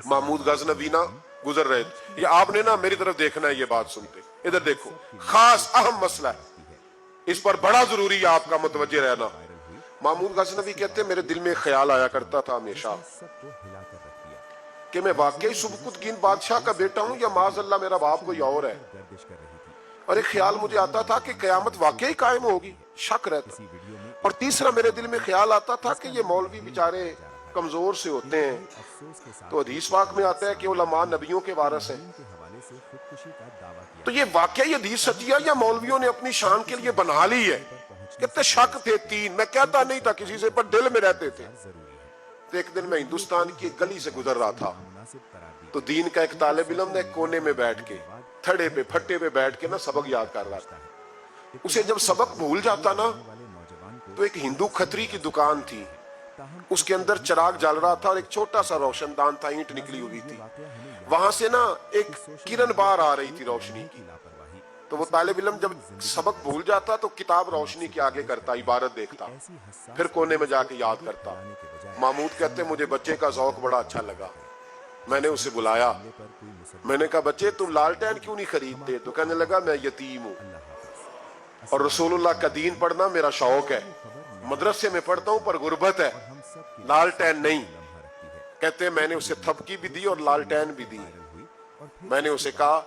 महमूद गजनवी ना गुजर रहे थे। ये आपने ना मेरी तरफ देखना है, ये बात सुनते इधर देखो, खास अहम मसला है, इस पर बड़ा जरूरी है आपका मुतवज्जे रहना। महमूद गजनवी कहते मेरे दिल में ख्याल आया करता था हमेशा कि मैं वाकई सुबकुतगीन बादशाह का बेटा हूं या माज़अल्लाह मेरा बाप कोई और है। और एक ख्याल मुझे आता था कि कयामत वाकई कायम होगी, शक रहता। और तीसरा मेरे दिल में ख्याल आता था कि ये मौलवी बेचारे कमजोर से होते हैं, तो हदीस पाक में आता है कि उलमा नबियों के वारिस हैं। तो ये वाकई हदीस सच्ची है या मौलवियों ने अपनी शान के लिए बना ली है? कितने शक थे तीन, मैं कहता नहीं था किसी से, पर दिल में रहते थे। तो एक दिन मैं हिंदुस्तान की एक गली से गुजर रहा था, तो दीन का एक तालिब इल्म ने कोने में बैठ के थड़े पे फट्टे पे बैठ के ना सबक याद कर रहा था। उसे जब सबक भूल जाता ना, तो एक हिंदू खत्री की दुकान थी, उसके अंदर चिराग जल रहा था और एक छोटा सा रोशनदान था, ईंट निकली हुई थी, वहां से ना एक किरण बाहर आ रही थी रोशनी की। तो वो तालिब इल्म जब सबक भूल जाता तो किताब रोशनी के आगे करता, इबारत देखता, फिर कोने में जाके याद करता। महमूद कहते मुझे बच्चे का ज़ौक बड़ा अच्छा लगा, मैंने उसे बुलाया, मैंने कहा बच्चे तुम लालटेन क्यों नहीं खरीदते? तो कहने लगा मैं यतीम हूँ और रसूलुल्लाह का दीन पढ़ना मेरा शौक है, मदरसे में पढ़ता हूँ पर गुर्बत है, लालटेन नहीं। कहते मैंने उसे थपकी भी दी और लालटेन भी दी। मैंने उसे कहा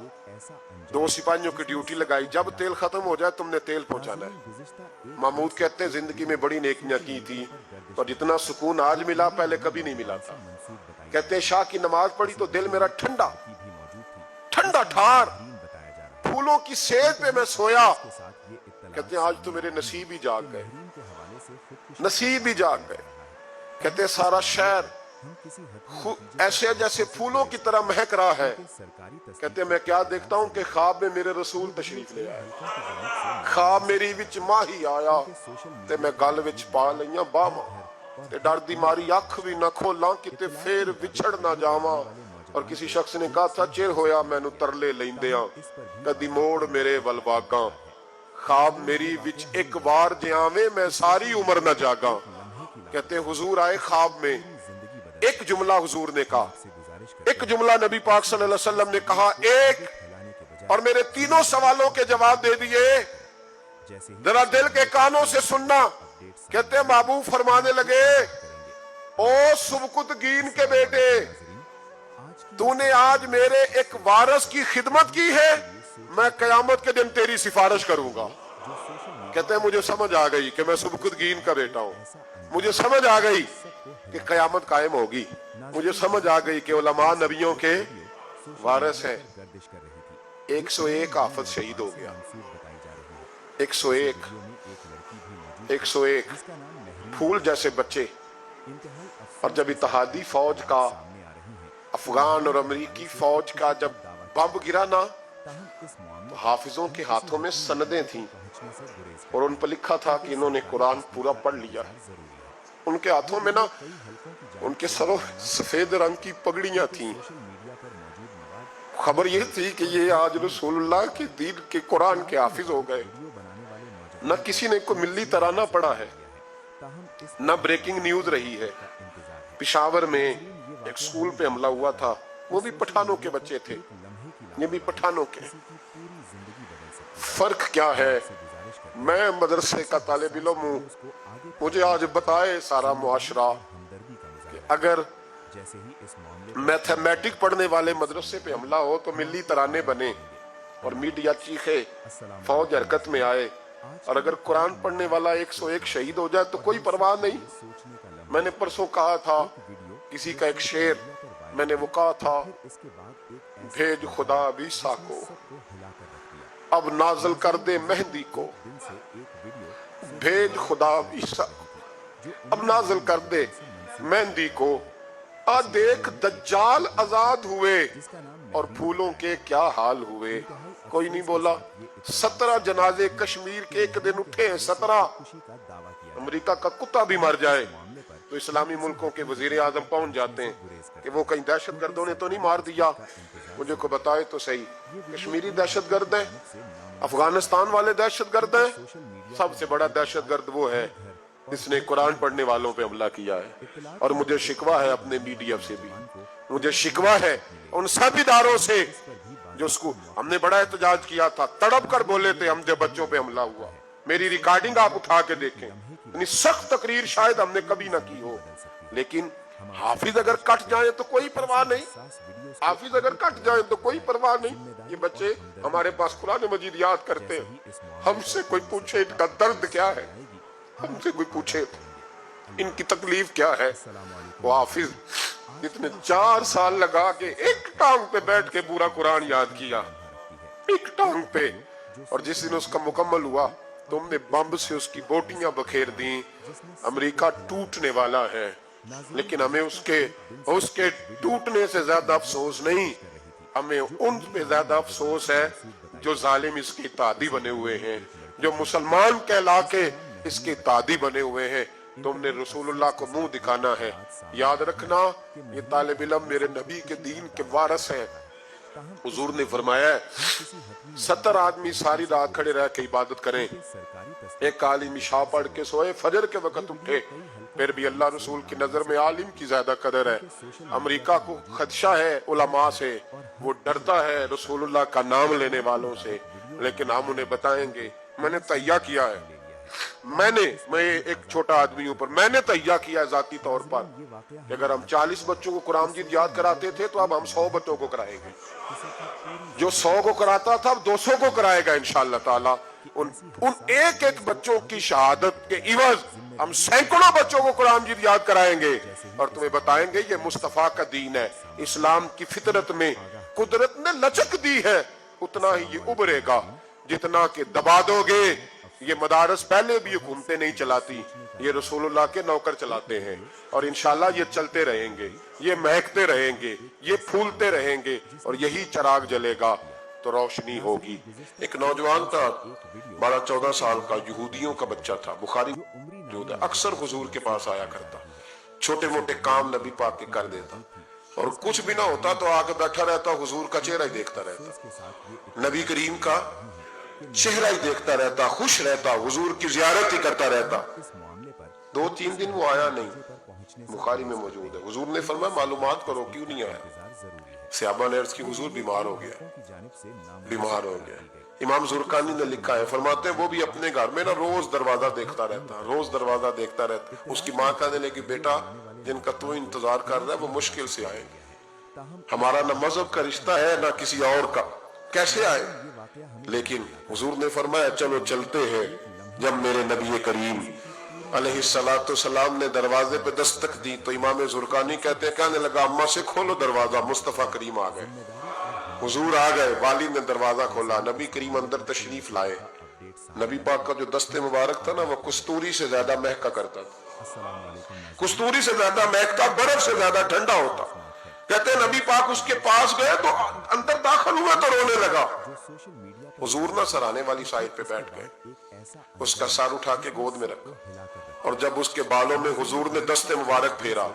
2 सिपाहियों की ड्यूटी लगाई, जब तेल खत्म हो जाए तुमने तेल पहुंचाना है। महमूद कहते जिंदगी में बड़ी नेकियां की थी और जितना सुकून आज मिला पहले कभी नहीं मिला था। कहते शाह की नमाज पढ़ी तो दिल मेरा ठंडा ठंडा ठार, फूलों की सेज पे मैं सोया। कहते आज तो मेरे नसीब ही जाग गए, नसीब ही जाग गए। कहते सारा शहर ऐसे जैसे फूलों की तरह महक रहा है। कहते मैं क्या देखता हूं कि ख्वाब में मेरे रसूल तशरीफ ले आए, ख्वाब मेरी विच माही आया ते मैं गल विच पा लईया बामा, ते डर दी मारी अख भी ना खोला किते फिर विछड़ ना जावा। और किसी शख्स ने कहा था चिर होया मैनू तरले लैंदियां कदी मोड़ मेरे वल वागा, ख्वाब मेरी विच एक बार जियावे मैं सारी उम्र न जागा। कहते हुजूर आए ख्वाब में, एक जुमला हुजूर ने कहा, एक जुमला नबी पाक सल्लल्लाहु अलैहि वसल्लम ने कहा एक, और मेरे तीनों सवालों के जवाब दे दिए। जरा दिल के कानों से सुनना। कहते महबूब फरमाने लगे ओ सुबकुतगीन के बेटे, तूने आज मेरे एक वारिस की खिदमत की है, मैं कयामत के दिन तेरी सिफारिश करूंगा। कहते हैं मुझे समझ आ गई कि मैं सुबकुतगीन का बेटा हूं, मुझे समझ आ गई कि कयामत कायम होगी, मुझे समझ आ गई कि उलमा नबियों के वारिस हैं। 101 हाफिज शहीद हो गया, 101 फूल जैसे बच्चे। और जब इत्तेहादी फौज का, अफगान और अमेरिकी फौज का जब बम गिरा ना, तो हाफिजों के हाथों में सनदें थीं और उन पर लिखा था कि इन्होंने कुरान पूरा पढ़ लिया है। उनके हाथों में ना उनके सरों सफेद रंग की पगड़ियां थीं। खबर यह थी कि ये आज रसूलुल्लाह के दीन के कुरान के हाफिज हो गए। न किसी ने को मिल्ली तराना पढ़ा है, न ब्रेकिंग न्यूज रही है। पिशावर में एक स्कूल पे हमला हुआ था, वो भी पठानों के बच्चे थे, ये भी पठानों के। फर्क क्या है? मैं मदरसे का तालिब इल्म हूं, मुझे आज बताए सारा मुआशरा कि अगर मैथमेटिक पढ़ने वाले मदरसे पे हमला हो तो मिल्ली तराने बने और मीडिया चीखे, फौज हरकत में आए, और अगर कुरान पढ़ने वाला 101 शहीद हो जाए तो कोई परवाह नहीं। मैंने परसों कहा था किसी का एक शेर, मैंने वो कहा था भेज खुदा ईसा को अब नाजल कर दे मेहंदी को, भेज खुदा ईसा अब नाजल कर दे मेहंदी को। आ देख दज्जाल आजाद हुए और फूलों के क्या हाल हुए। कोई नहीं बोला। 17 जनाजे कश्मीर के एक दिन उठे हैं, 17। अमेरिका का कुत्ता भी मर जाए तो इस्लामी मुल्कों के वजीर आजम पहुंच जाते हैं कि वो कहीं दहशत गर्दों ने तो नहीं मार दिया, मुझे को बताए तो सही। कश्मीरी दहशत गर्द है, अफगानिस्तान वाले दहशत गर्द हैं, सबसे बड़ा दहशत गर्द वो है जिसने कुरान पढ़ने वालों पे हमला किया है। और मुझे शिकवा है अपने BDF से भी मुझे शिकवा है उन सब इदारों से जो उसको हमने बड़ा एहतजाज किया था, तड़प कर बोले थे हम जब बच्चों पे हमला हुआ। मेरी रिकॉर्डिंग आप उठा के देखें, इतनी सख्त तकरीर शायद हमने कभी ना की हो। लेकिन हाफिज अगर कट जाए तो कोई परवाह नहीं, हाफिज अगर कट जाए तो कोई परवाह नहीं। ये बच्चे हमारे पास कुरान मजीद याद करते हैं, हमसे कोई पूछे इनका दर्द क्या है, हमसे कोई पूछे इनकी तकलीफ क्या है। वो हाफिज इतने 4 साल लगा के एक टांग पे बैठ के पूरा कुरान याद किया, एक टांग पे, और जिस दिन उसका मुकम्मल हुआ तुमने बम से उसकी बोटियां बखेर दी। अमेरिका टूटने वाला है, लेकिन हमें उसके टूटने से ज्यादा अफसोस नहीं, हमें उन पे ज्यादा अफसोस है जो जालिम इसके तादी बने हुए हैं, जो मुसलमान कहला के इसके तादी बने हुए हैं। तुमने रसूलुल्लाह को मुंह दिखाना है। याद रखना ये तालिब इल्म मेरे नबी के दीन के वारिस हैं। हुजूर ने फरमाया है 70 आदमी सारी रात खड़े रह के इबादत करें, एक आलिम इशा पढ़ के सोए, फजर के वक्त उठे, फिर भी अल्लाह रसूल की नजर में आलिम की ज्यादा कदर है। अमेरिका को खदशा है उलमा से, वो डरता है रसूलुल्लाह का नाम लेने वालों से, लेकिन हम उन्हें बताएंगे मैंने तैया किया है, मैं एक छोटा आदमी हूं, पर मैंने तैया किया है जाती तौर पर कि अगर हम 40 बच्चों को कुरान मजीद याद कराते थे तो अब हम 100 बच्चों को कराएंगे। जो 100 को कराता था अब 200 को कराएगा इंशाअल्लाह ताला। उन एक एक बच्चों की शहादत के इवज हम सैकड़ों बच्चों को कुरान मजीद याद कराएंगे और तुम्हें बताएंगे ये मुस्तफा का दीन है। इस्लाम की फितरत में कुदरत ने लचक दी है, उतना ही ये उभरेगा जितना के दबा दोगे। ये मदारस पहले भी हुकूमतें नहीं चलाती, ये रसूलुल्लाह के नौकर चलाते हैं, और इंशाल्लाह ये चलते रहेंगे, ये महकते रहेंगे, ये फूलते रहेंगे, और यही चिराग जलेगा तो रोशनी होगी। एक नौजवान था 12-14 साल का, यहूदियों का बच्चा था, बुखारी जो था, अक्सर हुजूर के पास आया करता, छोटे मोटे काम नबी पाक के कर देता, और कुछ भी ना होता तो आके बैठा रहता, हुजूर का चेहरा ही देखता रहता, नबी करीम का चेहरा ही देखता रहता, खुश रहता, हुजूर की जियारत ही करता रहता। 2-3 दिन वो आया नहीं, बुखारी में मौजूद है। हुजूर ने फरमाया मालूमात करो क्यों नहीं आया। सहाबा ने अर्ज की हुजूर बीमार हो गया, बीमार हो गया। इमाम जुरकानी ने लिखा है, फरमाते हैं वो भी अपने घर में ना रोज दरवाजा देखता रहता, रोज दरवाजा देखता रहता। उसकी माँ कहने लगी बेटा जिनका तू इंतजार कर रहा है वो मुश्किल से आएंगे, हमारा ना मजहब का रिश्ता है ना किसी और का, कैसे आए। लेकिन हुजूर ने फरमाया चलो चलते हैं। जब मेरे नबी करीम अलैहिस्सलातु सलाम ने दरवाजे पे दस्तक दी तो इमाम जुरकानी कहते हैं कहने लगा अम्मा से खोलो दरवाजा, मुस्तफा करीम आ गए। हुजूर आ गए, वालिद ने दरवाजा खोला, नबी करीम अंदर तशरीफ लाए। नबी पाक का जो दस्ते मुबारक था ना वो कस्तूरी से ज्यादा महका करता था, कस्तूरी से ज्यादा महकता, बर्फ से ज्यादा ठंडा होता। कहते नबी पाक उसके पास गए तो अंदर दाखिल हुए तो रोने लगा। हुजूर ना सराने वाली साइड पे बैठ गए, उसका सर उठा के गोद में रखा, और जब उसके बालों में हुजूर ने दस्ते मुबारक फेरा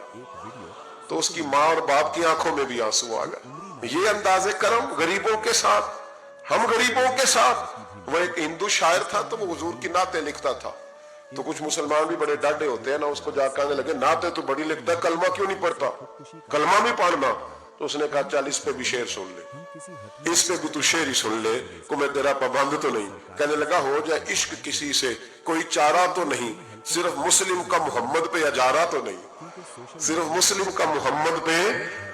तो उसकी माँ और बाप की आंखों में भी आंसू आ गए। ये अंदाजे करम गरीबों के साथ, हम गरीबों के साथ। वो एक हिंदू शायर था तो वो हुजूर की नाते लिखता था, तो कुछ मुसलमान भी बड़े डाढ़े होते हैं ना, उसको जाकर कहने लगे नाते तो बड़ी लिखता है, कलमा क्यों नहीं पढ़ता, कलमा भी पढ़ना। तो उसने कहा चल इस पे भी शेर सुन ले, इस पे भी तू शेर ही सुन ले, को मैं तेरा पाबंद तो नहीं। कहने लगा हो जाए इश्क किसी से कोई चारा तो नहीं, सिर्फ मुस्लिम का मोहम्मद पे अजारा तो नहीं, सिर्फ मुस्लिम का मोहम्मद पे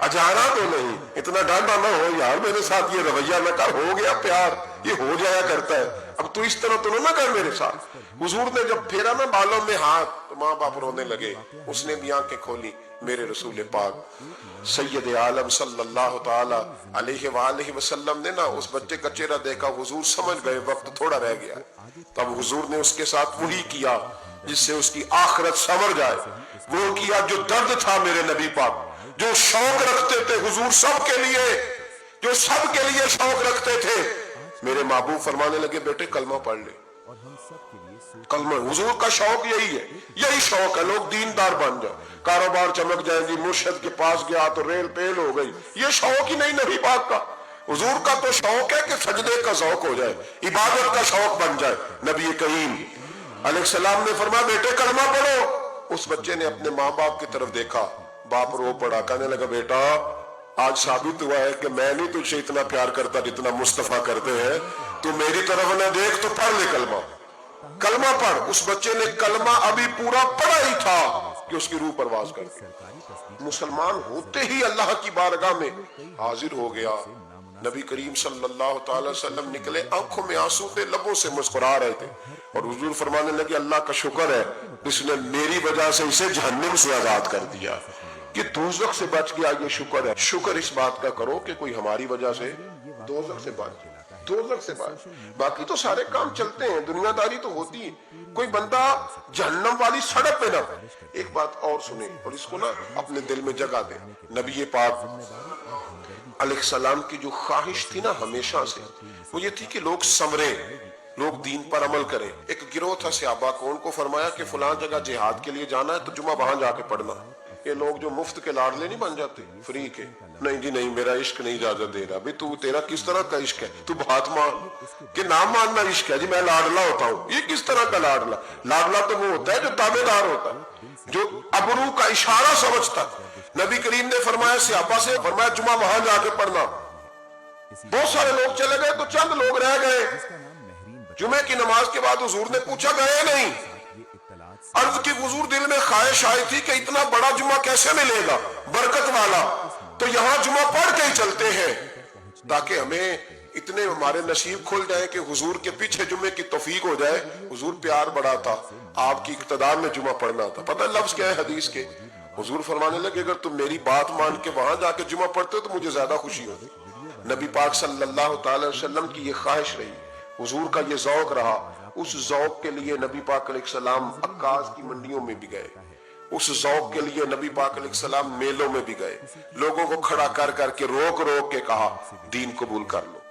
अजारा तो नहीं। इतना डांडा ना हो यार, मेरे साथ ये रवैया न कर, हो गया प्यार, ये हो जाया करता है, अब तू इस तरह तो ना कर मेरे साथ। हुजूर ने जब फेरा ना बालों में हाथ तो माँ बाप रोने लगे, उसने भी आंखें खोली। मेरे रसूल पाक सैयद आलम सल्लल्लाहु ताला अलैहि वसल्लम ने ना उस बच्चे का चेहरा देखा, हुजूर समझ गए वक्त थोड़ा रह गया। तब हुजूर ने उसके साथ वही किया जिससे उसकी आखिरत संवर जाए, वो किया जो दर्द था मेरे नबी पाक, जो शौक रखते थे हुजूर सबके लिए, जो सबके लिए शौक रखते थे। मेरे महबूब फरमाने लगे बेटे कलमा पढ़ ले, कलमा। हुजूर का शौक यही है, यही शौक है लोग दीनदार बन जाए, कारोबार चमक जाएगी, मुर्शिद के पास गया तो रेल पेल हो गई, ये शौक ही नहीं नबी पाक का। हुजूर का तो शौक है कि सजदे का शौक हो जाए, इबादत का शौक बन जाए। नबी करीम अलैहिस्सलाम ने फरमाया बेटे कलमा पढ़ो। उस बच्चे ने अपने माँ बाप की तरफ देखा, बाप रो पड़ा, कहने लगा बेटा आज साबित हुआ है कि मैं नहीं तुझसे इतना प्यार करता जितना मुस्तफा करते हैं, तू मेरी तरफ न देख तो पढ़ ले कलमा, कलमा पढ़। उस बच्चे ने कलमा अभी पूरा पढ़ा ही था कि उसकी रूह परवाज कर गई। मुसलमान होते ही अल्लाह की बारगाह में हाजिर हो गया। नबी करीम सल्लल्लाहु अलैहि वसल्लम निकले, आंखों में आंसू थे, लबों से मुस्कुरा रहे थे, और हुजूर फरमाने लगे अल्लाह का शुक्र है इसने मेरी वजह से इसे जहन्नम से आजाद कर दिया, कि दोज़ख से बच गया, ये शुक्र है। शुक्र इस बात का करो कि कोई हमारी वजह से दोज़ख से बच, दोज़ख से बच। बाकी तो सारे काम चलते हैं, दुनियादारी तो होती है, कोई बंदा जहन्नम वाली सड़क पे ना। एक बात और सुने और इसको ना अपने दिल में जगा दे। नबी पाक अलैहिस्सलाम की जो ख्वाहिश थी ना हमेशा से, वो ये थी कि लोग संवरे, लोग दीन पर अमल करें। एक गिरोह था सहाबा को, उनको फरमाया कि फलां जगह जिहाद के लिए जाना है तो जुमा वहां जाके पढ़ना। ये लोग जो मुफ्त के लाडले नहीं बन जाते, फ्री के, नहीं जी नहीं, मेरा इश्क नहीं इजाजत दे रहा। भाई तू, तेरा किस तरह का इश्क है? तू बात मान कि नाम मानना इश्क है जी, मैं लाडला होता हूँ। ये किस तरह का लाडला? लाडला तो वो होता है जो ताबेदार होता है, जो अबरू का इशारा समझता। नबी करीम ने फरमाया सहाबा से, फरमाया जुमा वहां जाके पढ़ना। बहुत सारे लोग चले गए तो चंद लोग रह गए। जुमे की नमाज के बाद हुजूर ने पूछा, गए नहीं? अर्ज की हुजूर दिल में ख्वाहिश आई थी कि इतना बड़ा जुमा कैसे मिलेगा बरकत वाला, तो यहां जुमा पढ़ के ही चलते हैं ताकि हमें इतने हमारे नसीब खुल जाए कि हुजूर के पीछे जुमे की तौफीक हो जाए। हुजूर प्यार बड़ा था, आपकी इक्तदा में जुमा पढ़ना था। पता लफ्ज क्या है हदीस के? हुजूर फरमाने लगे अगर तुम मेरी बात मान के वहां जाके जुमा पढ़ते हो तो मुझे ज्यादा खुशी होती। नबी पाक सल्लल्लाहु अलैहि वसल्लम की ये ख्वाहिश रही, हुजूर का ये ज़ौक़ रहा। उस ज़ौक़ के लिए नबी पाक अलैहिस्सलाम अक्काज़ की मंडियों में भी गए, उस ज़ौक़ के लिए नबी पाक अलैहिस्सलाम मेलों में भी गए, लोगों को खड़ा कर करके रोक रोक के कहा दीन कबूल कर लो।